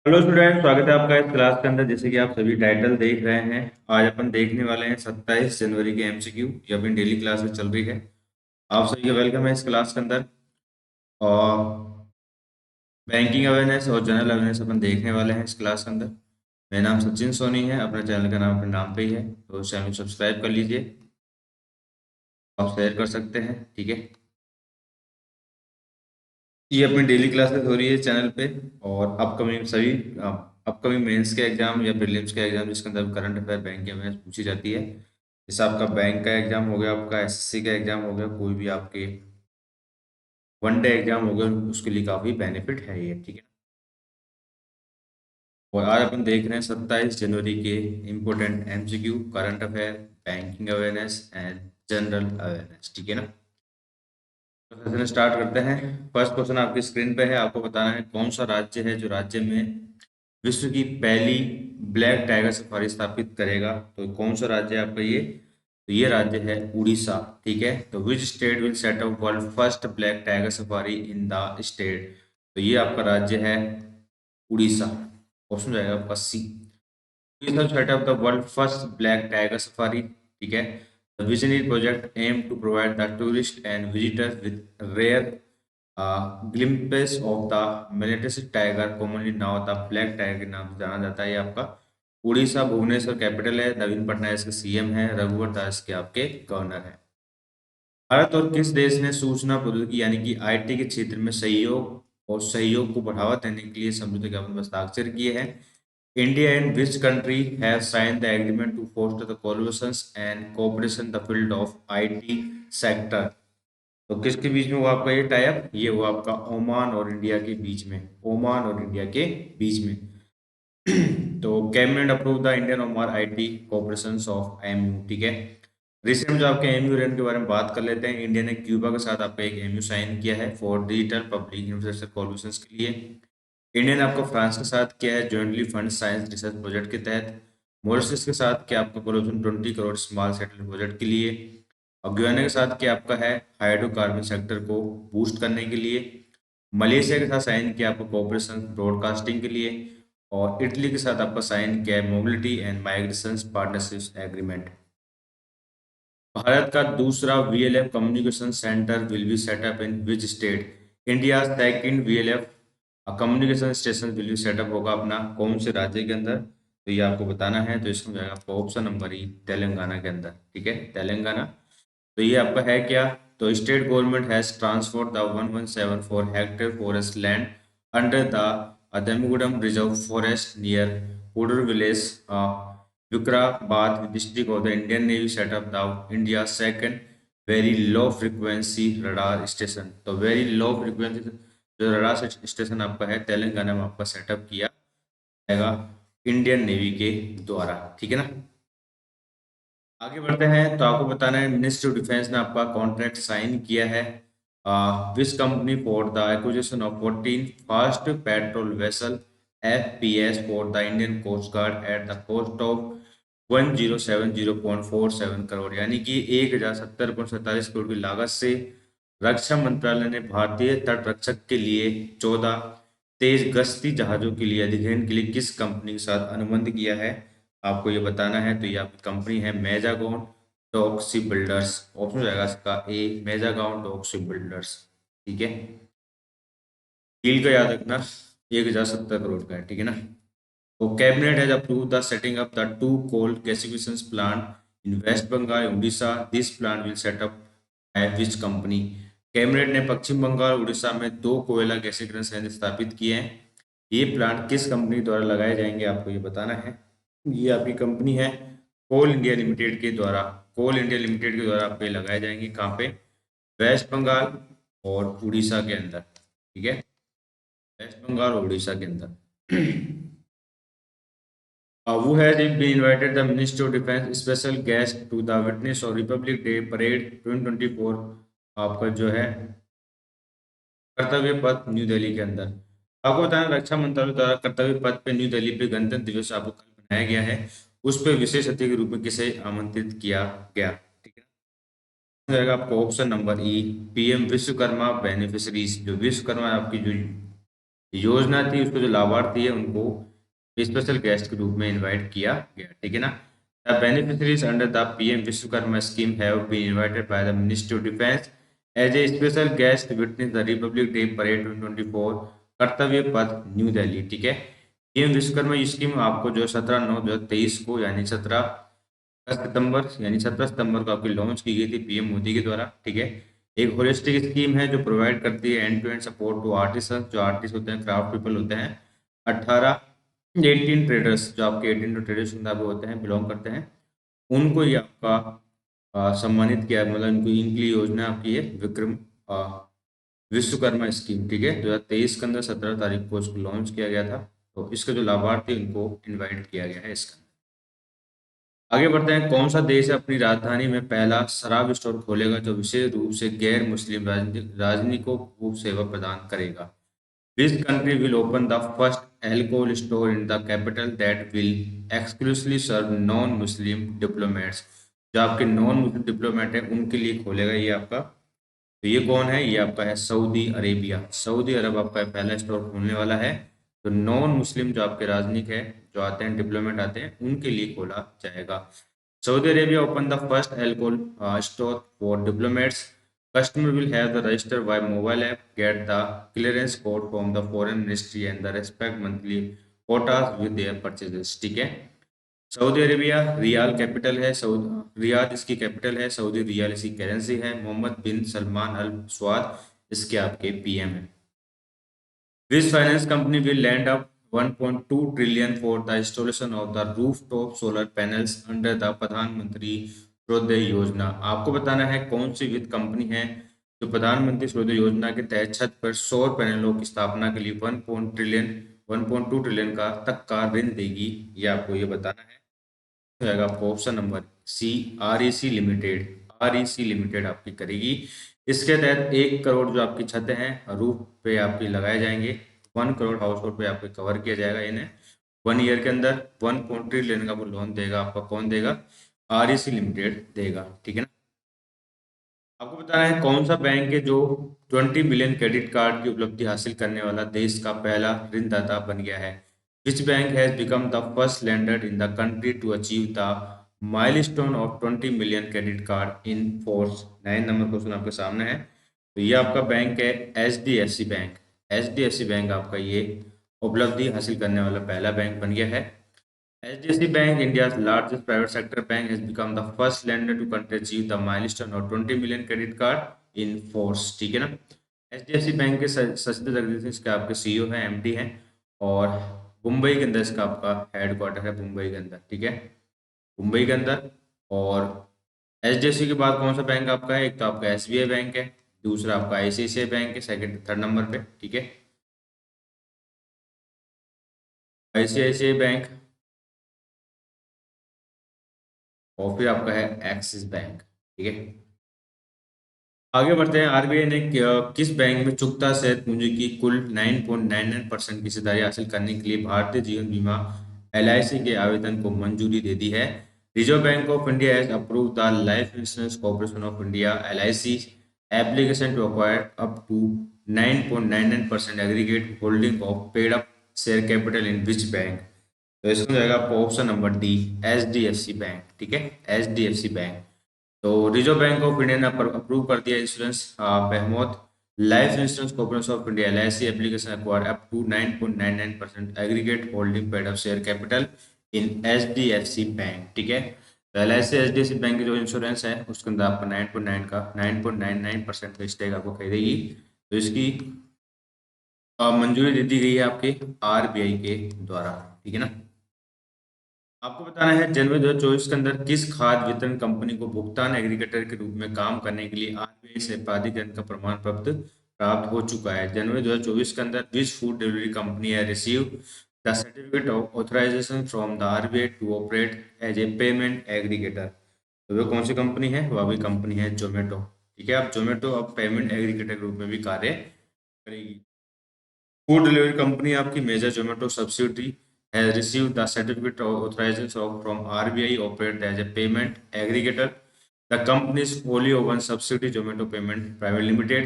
Hello student, स्वागत है आपका इस क्लास के अंदर। जैसे कि आप सभी टाइटल देख रहे हैं, आज अपन देखने वाले हैं 27 जनवरी के एमसीक्यू। ये अपनी डेली क्लास चल रही है। आप सभी का वेलकम है इस क्लास के अंदर। और बैंकिंग अवेयरनेस और जनरल अवेयरनेस अपन देखने वाले हैं इस क्लास के अंदर। मेरा नाम सचिन सोनी है, अपने चैनल का नाम अपने नाम पे ही है, तो चैनल को सब्सक्राइब कर लीजिए। आप शेयर कर सकते हैं, ठीक है। ये अपनी डेली क्लासेस हो रही है चैनल पे। और अपकमिंग मेंस के एग्जाम या प्रीलिम्स के एग्जाम जिसके अंदर करंट अफेयर बैंक के अवेयरनेस पूछी जाती है। जैसे आपका बैंक का एग्जाम हो गया, आपका एसएससी का एग्जाम हो गया, कोई भी आपके वनडे एग्जाम हो गया, उसके लिए काफ़ी बेनिफिट है ये, ठीक है। और आज अपन देख रहे हैं 27 जनवरी के important MCQ, current affair, banking awareness and general awareness, ठीक है ना। तो सेशन स्टार्ट करते हैं। फर्स्ट क्वेश्चन आपकी स्क्रीन पे है। आपको बताना है कौन सा राज्य है जो राज्य में विश्व की पहली ब्लैक टाइगर सफारी स्थापित करेगा। तो कौन सा राज्य है आपका ये? तो ये राज्य है उड़ीसा, ठीक है। तो which state will set up world first black tiger safari in the state. तो ये आपका राज्य है उड़ीसा। ऑप्शन जाएगा आपका सी। Please have set up the world first black tiger safari, ठीक है। The visionary project aim to provide the tourists and visitors with rare glimpses of the majestic tiger, commonly now the black tiger के नाम से जाना जाता है। ये आपका उड़ीसा, भुवनेश्वर कैपिटल है। नवीन पटनायक इसके सीएम है, रघुवर दास के आपके गवर्नर है। भारत और किस देश ने सूचना प्रौद्योगिकी यानी कि आईटी के क्षेत्र में सहयोग को बढ़ावा देने के लिए समझौते ज्ञापन पर हस्ताक्षर किए हैं? India and which country have signed the agreement to foster the collaborations and cooperation in the field of IT sector? तो किसके बीच में हुआ आपका ये टाइप? ये हुआ आपका ओमान और इंडिया के बीच में। ओमान और इंडिया के बीच में। तो cabinet approve the Indian Oman IT cooperation of MU, ठीक है। रिसेंट जो आपके एमयू रन के बारे में बात कर लेते हैं। इंडिया ने क्यूबा के साथ आपका एक एमयू साइन किया है for digital public infrastructure cooperation के लिए। इंडिया ने आपको फ्रांस के साथ किया है jointly fund science research project के तहत। मॉरिशस के साथ किया आपका collaboration 20 crore small settlement project के लिए। और गुयाना के साथ किया आपका है हाइड्रोकार्बन सेक्टर को बूस्ट करने के लिए। मलेशिया के साथ साइन किया आपको कोऑपरेशन ब्रॉडकास्टिंग के लिए। और इटली के साथ आपका साइन किया है mobility and migration partnership agreement. Bharat का दूसरा VLF communication center will be set up in which state? India second VLF communication station will be set up होगा अपना कौन से राज्य के अंदर? तो ये आपको बताना है। तो इसमें जाएगा आपका ऑप्शन नंबर ई, तेलंगाना के अंदर, ठीक है, तेलंगाना। तो ये आपका है क्या? तो state government has transferred the 1174 hectare forest land under the Adamgudam reserve forest near Kodar village Vikrabad district of the Indian Navy set up the India's second very low frequency radar station। तो वेरी लो फ्रीक्वेंसी जो radar station आपका है तेलंगाना में आपका setup किया जाएगा Indian navy के द्वारा, ठीक है ना। आगे बढ़ते हैं। तो आपको बताना है मिनिस्ट्री ऑफ डिफेंस ने आपका कॉन्ट्रैक्ट साइन किया है which company for the acquisition of 14 fast patrol vessel FPS for the Indian coast guard at the cost of 1070.47 crore, यानी कि 1070.47 करोड़ की लागत से रक्षा मंत्रालय ने भारतीय तट रक्षक के लिए 14 तेज गश्ती जहाजों के लिए अधिग्रहण के लिए किस कंपनी के साथ अनुबंध किया है? आपको ये बताना है। तो ये आपकी कंपनी है Mazagon dock ship builders. Option हो जाएगा इसका ए, मेजागॉन डॉक शिप बिल्डर्स, ठीक है। डील का याद रखना, 1070 करोड़ का है, ठीक है ना। तो cabinet has approve the setting up the two coal gasification plant in West Bengal Odisha. This plant will set up by which company? Cabinet ने पश्चिम बंगाल उड़ीसा में दो कोयला गैसीकरण संयंत्र स्थापित किए हैं। ये प्लांट किस कंपनी द्वारा लगाए जाएंगे आपको ये बताना है। ये आपकी कंपनी है कोल इंडिया लिमिटेड के द्वारा। कोल इंडिया लिमिटेड के द्वारा आपके लगाए जाएंगे कहाँ पे? वेस्ट बंगाल और उड़ीसा के अंदर, ठीक है, वेस्ट बंगाल और उड़ीसा के अंदर। Who has been invited the Minister of Defense special guest to the witness of Republic Day Parade 2024 आपका जो है कर्तव्य पथ न्यू दिल्ली के अंदर। आपको बताना रक्षा मंत्रालय द्वारा कर्तव्य पथ पे न्यू दिल्ली पे गणतंत्र दिवस आपको कल बनाया गया है। उस पर विशेष अतिथि के रूप में किसे आमंत्रित किया गया, ठीक है। जाएगा आपको ऑप्शन नंबर ई, पीएम विश्वकर्मा बेनिफिशरीज। जो विश्वकर्मा आपकी जो योजना थी, उसको जो लाभार्थी है उनको स्पेशल गेस्ट के रूप में इनवाइट किया गया, ठीक है ना। The beneficiaries under the PM Vishwakarma scheme have been invited by the Ministry of Defence as a special guest witness the Republic Day parade 2024 Kartavya पथ न्यू दिल्ली, ठीक है। पीएम विश्वकर्मा स्कीम आपको जो 17/9/2023 को यानी 17 सितंबर को आपकी लॉन्च की गई थी पीएम मोदी के द्वारा, ठीक है। एक होलिस्टिक स्कीम है जो प्रोवाइड करती है end to end support to artisan, जो आर्टिस्ट होते हैं, क्राफ्ट पीपल होते हैं। 18 ट्रेडर्स, जो आपके 18 टू ट्रेडर्स होते हैं, बिलोंग करते हैं, उनको ये आपका सम्मानित किया, मतलब इनको इनकी योजना आपकी है विक्रम अ, विश्वकर्मा स्कीम, ठीक है। 2023 के अंदर 17 तारीख को इसको लॉन्च किया गया था। तो इसके जो लाभार्थी उनको इनवाइट किया गया है इसका। आगे बढ़ते हैं, कौन सा देश अपनी राजधानी में पहला शराब स्टोर खोलेगा जो विशेष रूप से गैर मुस्लिम राजनिकों को सेवा प्रदान करेगा? Which country will open the first alcohol store in the capital that will exclusively serve non-Muslim diplomats? जो आपके नॉन मुस्लिम डिप्लोमेट है उनके लिए खोलेगा ये आपका। तो ये कौन है? ये आपका है सऊदी अरेबिया। सऊदी अरब आपका पहला स्टोर खोलने वाला है। तो नॉन मुस्लिम जो आपके राजनयिक है, जो आते हैं, डिप्लोमेट आते हैं, उनके लिए खोला जाएगा। Saudi Arabia opened the first alcohol store for diplomats. Customer will have the register via mobile app, get the clearance code from the foreign ministry and the respect monthly quotas with their purchases, ठीक है। Saudi Arabia riyal capital है, Saudi Riyadh इसकी capital है, Saudi riyal इसकी currency है। मोहम्मद बिन सलमान अल स्वाद इसके आपके पीएम है। Which finance company will lend up 1.2 trillion for the installation of the rooftop solar panels under the प्रधानमंत्री सूर्योदय योजना? आपको बताना है कौन सी वित्त कंपनी है जो प्रधानमंत्री सूर्योदय योजना के तहत छत पर सौर पैनलों की स्थापना के लिए 1.2 ट्रिलियन का तक का ऋण देगी, ये आपको ये बताना है। हो जाएगा आपको option number C, REC limited. REC limited आपकी करेगी। इसके तहत 1 करोड़ जो आपकी छतें हैं रूफ पे आपकी लगाए जाएंगे। 1 करोड़ हाउस होल्ड पे आपको कवर किया जाएगा इन्हें 1 ईयर के अंदर। 1.3 ट्रिलियन का वो लोन देगा आपका, कौन देगा? आरईसी लिमिटेड देगा, ठीक है ना। आपको बताना है कौन सा बैंक है जो 20 मिलियन क्रेडिट कार्ड की उपलब्धि हासिल करने वाला देश का पहला ऋणदाता बन गया है? Which bank has become the first lender in the country to achieve the milestone of 20 million credit card in force? 9 number question आपके सामने है। तो ये आपका बैंक है एचडीएफसी बैंक। एचडीएफसी बैंक आपका ये उपलब्धि हासिल करने वाला पहला बैंक बन गया है। HDFC Bank, India's largest private sector bank, has become the first lender to achieve the milestone of 20 million credit card in force, ठीक है ना। HDFC बैंक के सचिन जगदीश इसके आपके सीईओ हैं, एमडी हैं, और मुंबई के अंदर इसका आपका हेडक्वार्टर है, मुंबई के अंदर, ठीक है, मुंबई के अंदर। और HDFC के बाद कौन सा बैंक आपका है? एक तो आपका एसबीआई बैंक है, दूसरा आपका आईसीआईसीआई बैंक है, सेकंड थर्ड नंबर पे, ठीक है, आईसीआईसीआई बैंक। और फिर आपका है एक्सिस बैंक, ठीक है। आगे बढ़ते हैं, आरबीआई ने किस बैंक में चुकता सहित पूंजी की कुल 9.99% की हिस्सेदारी हासिल करने के लिए भारतीय जीवन बीमा एलआईसी के आवेदन को मंजूरी दे दी है? Reserve Bank of India has approve the Life Insurance Corporation of India LIC application to acquire up to 9.99% aggregate holding of paid up share capital in which bank? तो इसमें जाएगा आपको option number D, HDFC Bank, ठीक है, HDFC Bank. तो Reserve Bank of India ने approve कर दिया इंश्योरेंस बेहमोत Life Insurance Corporation of India LIC application acquire up to 9.99% aggregate holding paid of share capital in HDFC Bank, ठीक है। तो एलआईसी एचडीएफसी बैंक की जो इंश्योरेंस है उसके अंदर आपको 9.99% का स्टेक आपको खरीदेगी। तो इसकी मंजूरी दे दी गई है आपके आरबीआई के द्वारा, ठीक है ना। आपको बताना है जनवरी 2024 के अंदर किस खाद्य वितरण कंपनी को भुगतान एग्रीगेटर के रूप में काम करने के लिए आरबीआई से प्राधिकरण का प्रमाण पत्र प्राप्त हो चुका है? जनवरी 2024 के अंदर विच फूड डिलीवरी कंपनी है receive the certificate of authorisation from the RBI to operate as a payment aggregator? तो वो कौन सी कंपनी है? वह भी कंपनी है जोमेटो, ठीक है। आप जोमेटो अब पेमेंट एग्रीगेटर के रूप में भी कार्य करेगी। फूड डिलीवरी कंपनी आपकी major Zomato subsidy has received the certificate of authorization from RBI operate as a payment aggregator. The company's wholly owned subsidiary Zomato Payment Private Limited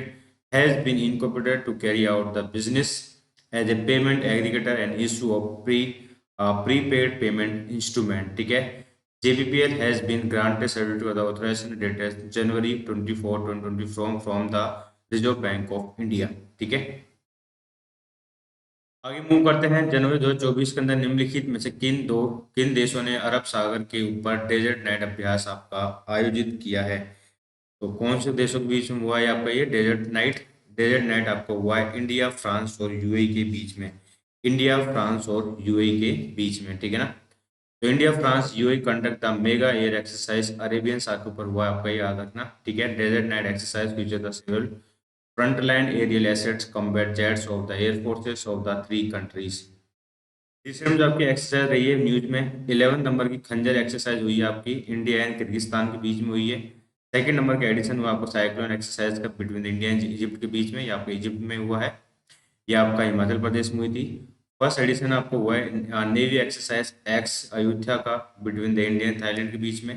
has been incorporated to carry out the business as a payment aggregator and issue of prepaid payment instrument, ठीक है। JPPL has been granted certificate of the authorization dated January 24, 2020 from the Reserve Bank of India, ठीक है। आगे move करते हैं। जनवरी 2024 के अंदर निम्नलिखित में से किन देशों ने अरब सागर के ऊपर डेजर्ट नाइट अभ्यास आपका आयोजित किया है। तो कौन से देशों के बीच में हुआ है आपका ये डेजर्ट नाइट आपका हुआ है इंडिया, फ्रांस और यूएई के बीच में। इंडिया, फ्रांस और यूएई के बीच में, ठीक है ना। तो India, France, UAE conduct the mega air exercise Arabian सागर के ऊपर हुआ आपका, याद रखना, ठीक है। Desert Knight exercise feature the several frontline aerial assets combat jets of the air forces of the three countries. तीसरे में जो आपकी एक्सरसाइज रही है न्यूज में 11 नंबर की खंजर एक्सरसाइज हुई है आपकी, इंडिया एंड किर्गिस्तान के बीच में हुई है। सेकंड नंबर का एडिशन हुआ आपको साइक्लोन एक्सरसाइज का बिटवीन इंडिया एंड इजिप्ट के बीच में, या आपको इजिप्ट में हुआ है, या आपका हिमाचल प्रदेश में हुई थी। फर्स्ट एडिशन आपको हुआ है नेवी एक्सरसाइज एक्स अयोध्या का between the India and Thailand के बीच में।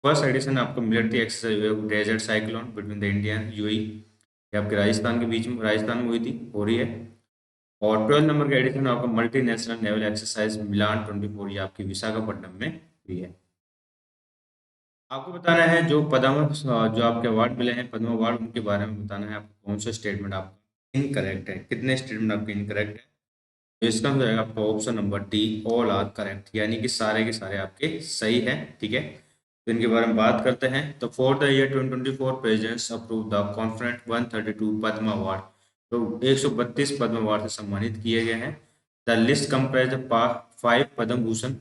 फर्स्ट एडिशन आपको मिलिट्री एक्सरसाइज हुआ है desert cyclone between the India and UAE, ये आपके राजस्थान के बीच में, राजस्थान में हुई थी, हो रही है। और 12 नंबर का एडिशन आपका मल्टी नेशनल नेवल एक्सरसाइज मिलान 24, ये आपकी विशाखापट्टनम में हुई है। आपको बताना है जो आपके अवार्ड मिले हैं पद्म अवार्ड, उनके बारे में बताना है आपको कौन सा स्टेटमेंट आपका इनकरेक्ट है, कितने स्टेटमेंट आपके इनकरेक्ट है। तो इसका हो जाएगा आपका option number D, all are correct, यानी कि सारे के सारे आपके सही है, ठीक है। तो इनके बारे में बात करते हैं। तो for the year 2024 presidents approve the conferment 132 Padma award, तो 132 पद्म अवार्ड से सम्मानित किए गए हैं। The list comprise 5 Padma Bhushan,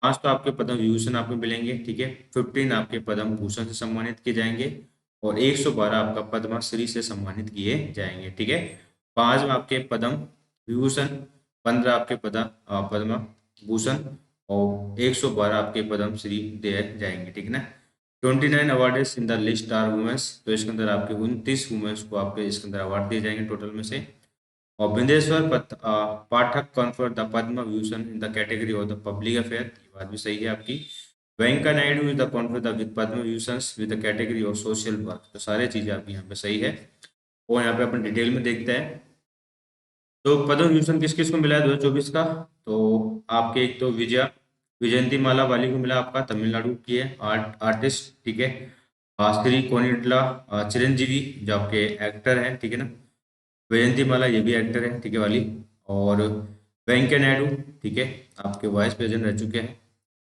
5 तो आपके पद्म विभूषण आपको मिलेंगे, ठीक है। 15 आपके पद्म भूषण से सम्मानित किए जाएंगे और 112 आपका पद्मश्री से सम्मानित किए जाएंगे, ठीक है। 5 आपके पद्म विभूषण, 15 आपके पद्म भूषण और 112 आपके पद्मश्री दिए जाएंगे, ठीक है ना। 29 awards in the list are women's, तो इसके अंदर आपके 29 वुमेन्स को आपके इसके अंदर अवार्ड दिए जाएंगे टोटल में से। और Bindeshwar Pathak confer the Padma Vibhushan in the category of the public affair, ये बात भी सही है आपकी। Venkaiah Naidu is the confer the with Padma Vibhushan with the category of social work, तो सारी चीजें आपकी यहाँ पे सही है। और यहाँ पे अपन डिटेल में देखते हैं। तो पद्म विभूषण किस किस को मिला है 2024 का, तो आपके एक तो विजयंती माला वाली को मिला, आपका तमिलनाडु की है आर्टिस्ट, ठीक है। श्री कोनिडला चिरंजीवी जो आपके एक्टर हैं, ठीक है ना। वैजयंती माला ये भी एक्टर है, ठीक है वाली। और वेंकैया नायडू, ठीक है, आपके वाइस प्रेसिडेंट रह चुके हैं।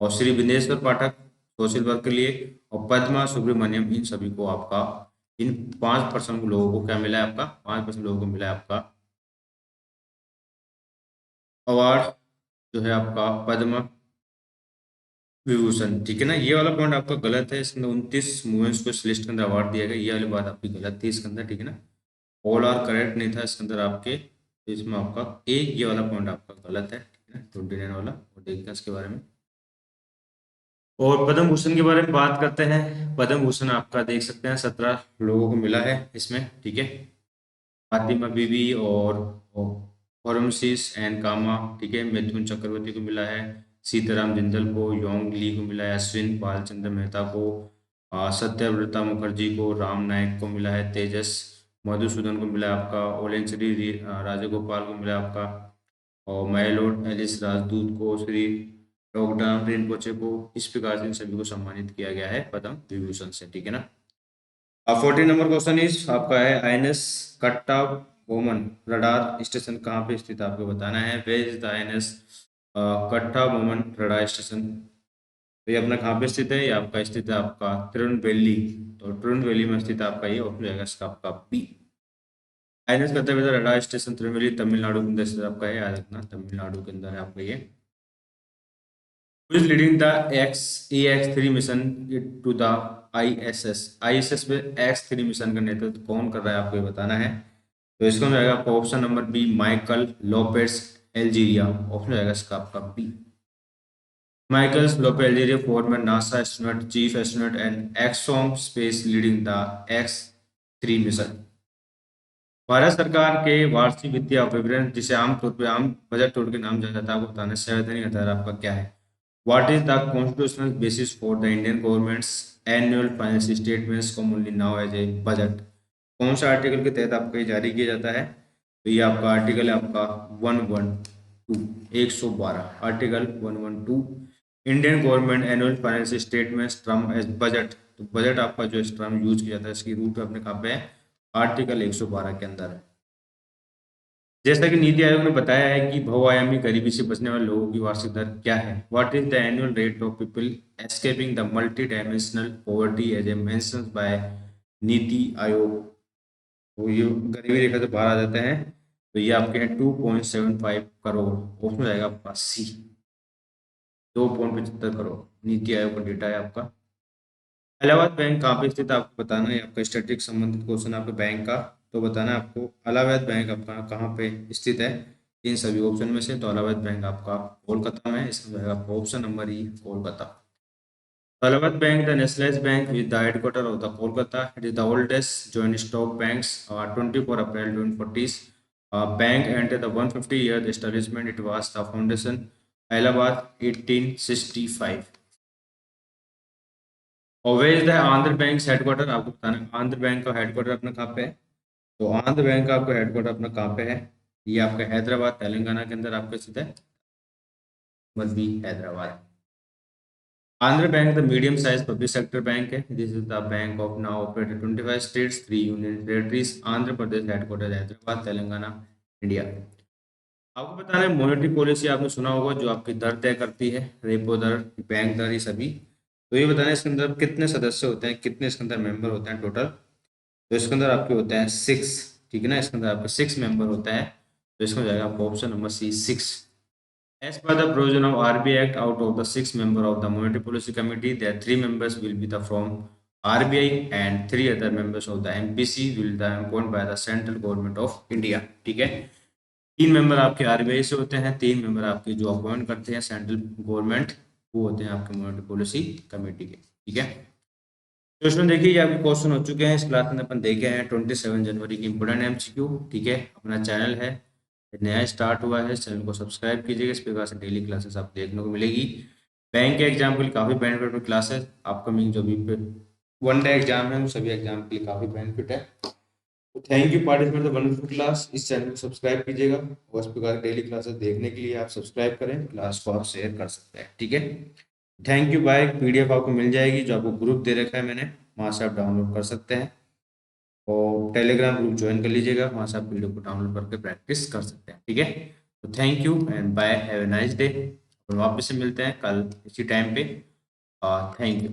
और श्री विंदेश्वर पाठक सोशल वर्क के लिए, और पद्मा सुब्रमण्यम, इन सभी को आपका इन 5% लोगों को क्या मिला है, आपका 5% लोगों को मिला है आपका अवार्ड, जो है आपका पद्म विभूषण, ठीक है ना। ये वाला पॉइंट आपका गलत है, इसके अंदर 29 मूवमेंट्स को इस लिस्ट के अंदर अवार्ड दिया गया, ये वाली बात आपकी गलत थी इसके अंदर, ठीक है ना। ऑल आर करेक्ट नहीं था इसके अंदर आपके, तो इसमें आपका एक ये वाला पॉइंट आपका गलत है, ठीक है ना, 29 वाला, और देखते हैं इसके बारे में। और पद्म भूषण के बारे में बात करते हैं। पद्म भूषण आपका देख सकते हैं 17 लोगों को मिला है इसमें, ठीक है। फातिमा बीबी और हॉर्मसिस एंड कामा, ठीक है। मिथुन चक्रवर्ती को मिला है, सीताराम जिंदल को, योंग ली को मिला है, अश्विन बालचंद्र मेहता को, सत्यव्रता मुखर्जी को, राम नायक को मिला है, तेजस मधुसूदन को मिला है आपका, ओलेंचरी राजगोपाल को मिला है आपका, और माइलोड एलिस राजदूत को, श्री डॉक्टर रिनपोचे को, इस प्रकार से इन सभी को सम्मानित किया गया है पद्म विभूषण से, ठीक है ना। 14 नंबर क्वेश्चन इज आपका है आईएनएस कट्टा बोमन रडार स्टेशन कहाँ पे स्थित है, आपको बताना है। वेयर इज द आईएनएस कट्टा बोमन रडार स्टेशन, तो ये अपना कहाँ पे स्थित है, ये आपका स्थित है आपका तिरुनेलवेली, तो तिरुनेलवेली में स्थित है आपका, ये ऑप्शन जाएगा इसका आपका बी। आईएनएस कट्टा रडार स्टेशन तिरुनेलवेली तमिलनाडु के अंदर स्थित आपका है, याद रखना तमिलनाडु के अंदर है आपका ये। Who is leading the EX3 mission to the ISS, ISS पे X3 मिशन का नेतृत्व कौन कर रहा है, आपको ये बताना है। तो इसका जाएगा आपका option number B, Michael Lopez Alegria, option जाएगा इसका आपका B. Michael Lopez Alegria former NASA astronaut, chief astronaut and Axiom Space leading the X3 mission. Bharat सरकार के वार्षिक वित्तीय विवरण, जिसे आमतौर पर आम बजट तौर के नाम जाना जाता है, आपको बताना है। संवैधानिक आधार आपका क्या है। What is the constitutional basis for the Indian government's annual financial statements commonly now as a budget? कौन सा आर्टिकल के तहत आपको ये जारी किया जाता है, तो ये आपका आर्टिकल है आपका 112 article 112 Indian government annual financial statements term as budget. तो बजट आपका जो इस टर्म यूज किया जाता है इसकी रूट अपने कहाँ पे है, आर्टिकल 112 के अंदर है। जैसा कि नीति आयोग ने बताया है कि बहुआयामी गरीबी से बचने वाले लोगों की वार्षिक दर क्या है, what is the annual rate of people escaping the multidimensional poverty as a mentioned by NITI Aayog. तो ये गरीबी रेखा से बाहर आ जाते हैं, तो ये आपके हैं 2.75 करोड़। उसमें जाएगा आपका सी, 2.75 करोड़। नीति आयोग का डेटा है आपका। इलाहाबाद बैंक कहाँ पे स्थित है आपको बताना है, आपका स्टैटिक संबंधित क्वेश्चन आपके बैंक का। तो बताना है आपको इलाहाबाद बैंक आपका कहाँ पे स्थित है इन सभी ऑप्शन में से। तो इलाहाबाद बैंक आपका कोलकाता में है, इसमें जाएगा आपका option number E, Kolkata. Allahabad Bank, the nationalized bank with the headquarters of the Kolkata. It is the oldest joint stock banks. 24 April 1940s. Bank entered the 150-year establishment. It was the foundation. Allahabad 1865. और where is the Andhra bank headquarter आपको बताना है। Andhra bank का headquarter अपना कहाँ पे है, तो आंध्र बैंक का आपका हेडक्वार्टर अपना कहाँ पे है, ये आपका हैदराबाद तेलंगाना के अंदर आपका स्थित है, मध्य Hyderabad. Andhra Bank, the medium-sized public sector bank है। This is the bank of now operated 25 states, 3 union territories. Andhra Pradesh headquarter Hyderabad, Telangana, India. आपको बताना है मॉनेटरी पॉलिसी आपने सुना होगा, जो आपकी दर तय करती है, रेपो दर, बैंक दर, ये सभी। तो ये बताना है इसके अंदर कितने सदस्य होते हैं, कितने इसके अंदर मेंबर होते हैं टोटल। तो इसके अंदर आपके होते हैं 6, ठीक है ना, इसके अंदर आपके 6 मेंबर होते हैं। तो इसमें जाएगा आपका option number C, 6। As per the provision of RBI Act, out of the 6 members of the Monetary Policy Committee, there 3 members will be the from RBI and 3 other members of the MPC will be appointed by the Central Government of India। ठीक है, 3 member आपके RBI से होते हैं, 3 member आपके जो appoint करते हैं सेंट्रल गवर्नमेंट, वो होते हैं आपके मॉनेटरी पॉलिसी कमेटी के। ठीक है, तो इसमें देखिए ये आपके क्वेश्चन हो चुके हैं। इस क्लास में अपन देखे हैं 27 जनवरी की इंपोर्टेंट MCQ। ठीक है, अपना चैनल है नया स्टार्ट हुआ है, चैनल को सब्सक्राइब कीजिएगा। इस प्रकार से डेली क्लासेस आपको देखने को मिलेगी। बैंक के एग्जाम के लिए काफ़ी बेनिफिट में क्लासेस अपकमिंग जो भी वन डे एग्जाम है, वो सभी एग्जाम के लिए काफ़ी बेनिफिट है। तो thank you participate the wonderful class. इस चैनल को सब्सक्राइब कीजिएगा और इस प्रकार डेली क्लासेस देखने के लिए आप सब्सक्राइब करें, क्लास को आप शेयर कर सकते हैं। ठीक है, थैंक यू बाय। PDF आपको मिल जाएगी, जो आपको ग्रुप दे रखा है मैंने, वहाँ से आप डाउनलोड कर सकते हैं। और टेलीग्राम ग्रुप ज्वाइन कर लीजिएगा, वहाँ से आप वीडियो को डाउनलोड करके प्रैक्टिस कर सकते हैं। ठीक है, तो thank you and bye, have a nice day. और वापस से मिलते हैं कल इसी टाइम पे। Thank you.